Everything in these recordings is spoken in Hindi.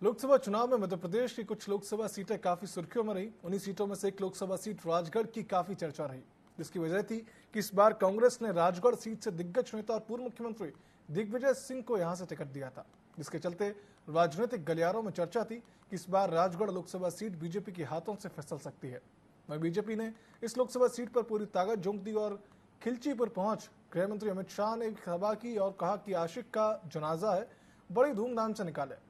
लोकसभा चुनाव में मध्य प्रदेश की कुछ लोकसभा सीटें काफी सुर्खियों में रही। उन्हीं सीटों में से एक लोकसभा सीट राजगढ़ की काफी चर्चा रही, जिसकी वजह थी कि इस बार कांग्रेस ने राजगढ़ सीट से दिग्गज नेता और पूर्व मुख्यमंत्री दिग्विजय सिंह को यहां से टिकट दिया था, जिसके चलते राजनीतिक गलियारों में चर्चा थी कि इस बार राजगढ़ लोकसभा सीट बीजेपी के हाथों से फिसल सकती है। वहीं बीजेपी ने इस लोकसभा सीट पर पूरी ताकत झोंक दी और खिलची पर पहुंच गृह मंत्री अमित शाह ने एक सभा की और कहा कि आशिक का जनाजा है, बड़ी धूमधाम से निकाले।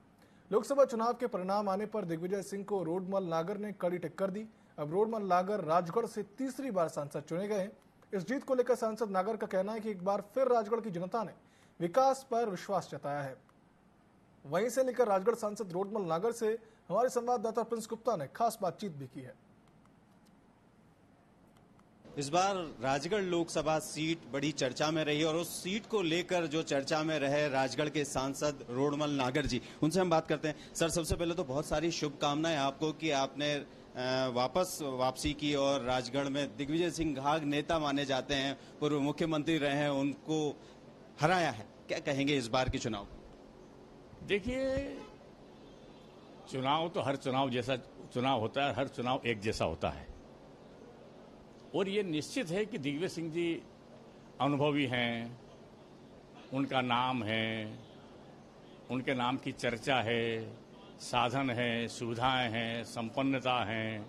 लोकसभा चुनाव के परिणाम आने पर दिग्विजय सिंह को रोडमल नागर ने कड़ी टक्कर दी। अब रोडमल नागर राजगढ़ से तीसरी बार सांसद चुने गए हैं। इस जीत को लेकर सांसद नागर का कहना है कि एक बार फिर राजगढ़ की जनता ने विकास पर विश्वास जताया है। वहीं से लेकर राजगढ़ सांसद रोडमल नागर से हमारे संवाददाता प्रिंस गुप्ता ने खास बातचीत भी की है। इस बार राजगढ़ लोकसभा सीट बड़ी चर्चा में रही और उस सीट को लेकर जो चर्चा में रहे राजगढ़ के सांसद रोडमल नागर जी, उनसे हम बात करते हैं। सर, सबसे पहले तो बहुत सारी शुभकामनाएं आपको कि आपने वापसी की और राजगढ़ में दिग्विजय सिंह घाघ नेता माने जाते हैं, पूर्व मुख्यमंत्री रहे हैं, उनको हराया है। क्या कहेंगे इस बार के चुनाव? देखिए, चुनाव तो हर चुनाव जैसा चुनाव होता है, हर चुनाव एक जैसा होता है और ये निश्चित है कि दिग्विजय सिंह जी अनुभवी हैं, उनका नाम है, उनके नाम की चर्चा है, साधन है, सुविधाएं हैं, संपन्नता है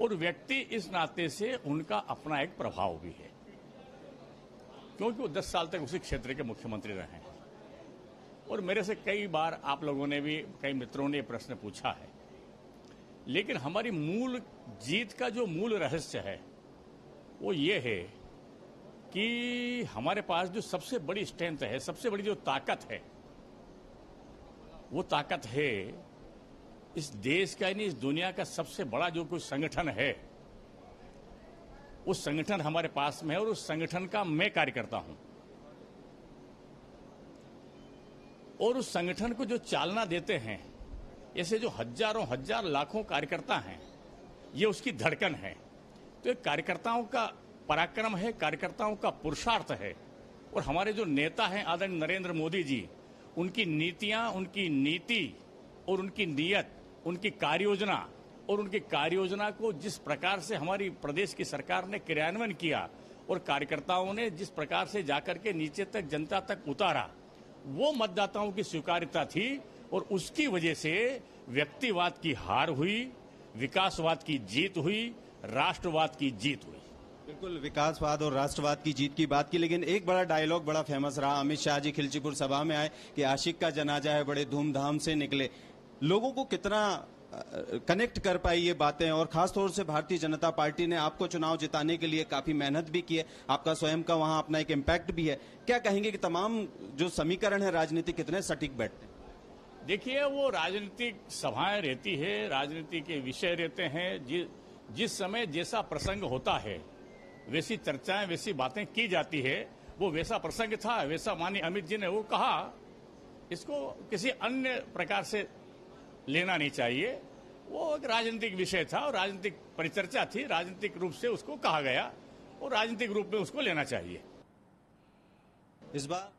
और व्यक्ति इस नाते से उनका अपना एक प्रभाव भी है, क्योंकि वो 10 साल तक उसी क्षेत्र के मुख्यमंत्री रहे हैं। और मेरे से कई बार आप लोगों ने भी, कई मित्रों ने प्रश्न पूछा है, लेकिन हमारी मूल जीत का जो मूल रहस्य है वो ये है कि हमारे पास जो सबसे बड़ी स्ट्रेंथ है, सबसे बड़ी जो ताकत है, वो ताकत है इस देश का, यानी इस दुनिया का सबसे बड़ा जो कोई संगठन है, उस संगठन हमारे पास में है और उस संगठन का मैं कार्य करता हूं और उस संगठन को जो चालना देते हैं, ऐसे जो हजारों हजार लाखों कार्यकर्ता हैं, ये उसकी धड़कन है। तो ये कार्यकर्ताओं का पराक्रम है, कार्यकर्ताओं का पुरुषार्थ है। और हमारे जो नेता हैं आदरणीय नरेंद्र मोदी जी, उनकी नीतियां, उनकी नीति और उनकी नीयत, उनकी कार्ययोजना और उनकी कार्ययोजना को जिस प्रकार से हमारी प्रदेश की सरकार ने क्रियान्वयन किया और कार्यकर्ताओं ने जिस प्रकार से जाकर के नीचे तक, जनता तक उतारा, वो मतदाताओं की स्वीकार्यता थी और उसकी वजह से व्यक्तिवाद की हार हुई, विकासवाद की जीत हुई, राष्ट्रवाद की जीत हुई। बिल्कुल, विकासवाद और राष्ट्रवाद की जीत की बात की, लेकिन एक बड़ा डायलॉग बड़ा फेमस रहा। अमित शाह जी खिलचीपुर सभा में आए कि आशिक का जनाजा है, बड़े धूमधाम से निकले। लोगों को कितना कनेक्ट कर पाई ये बातें, और खासतौर से भारतीय जनता पार्टी ने आपको चुनाव जिताने के लिए काफी मेहनत भी की है, आपका स्वयं का वहां अपना एक इम्पैक्ट भी है। क्या कहेंगे कि तमाम जो समीकरण है राजनीति कितने सटीक बैठते हैं? देखिए, वो राजनीतिक सभाएं रहती है, राजनीति के विषय रहते हैं, जिस समय जैसा प्रसंग होता है वैसी चर्चाएं, वैसी बातें की जाती है। वो वैसा प्रसंग था, वैसा माननीय अमित जी ने वो कहा, इसको किसी अन्य प्रकार से लेना नहीं चाहिए। वो एक राजनीतिक विषय था और राजनीतिक परिचर्चा थी, राजनीतिक रूप से उसको कहा गया और राजनीतिक रूप में उसको लेना चाहिए। इस बार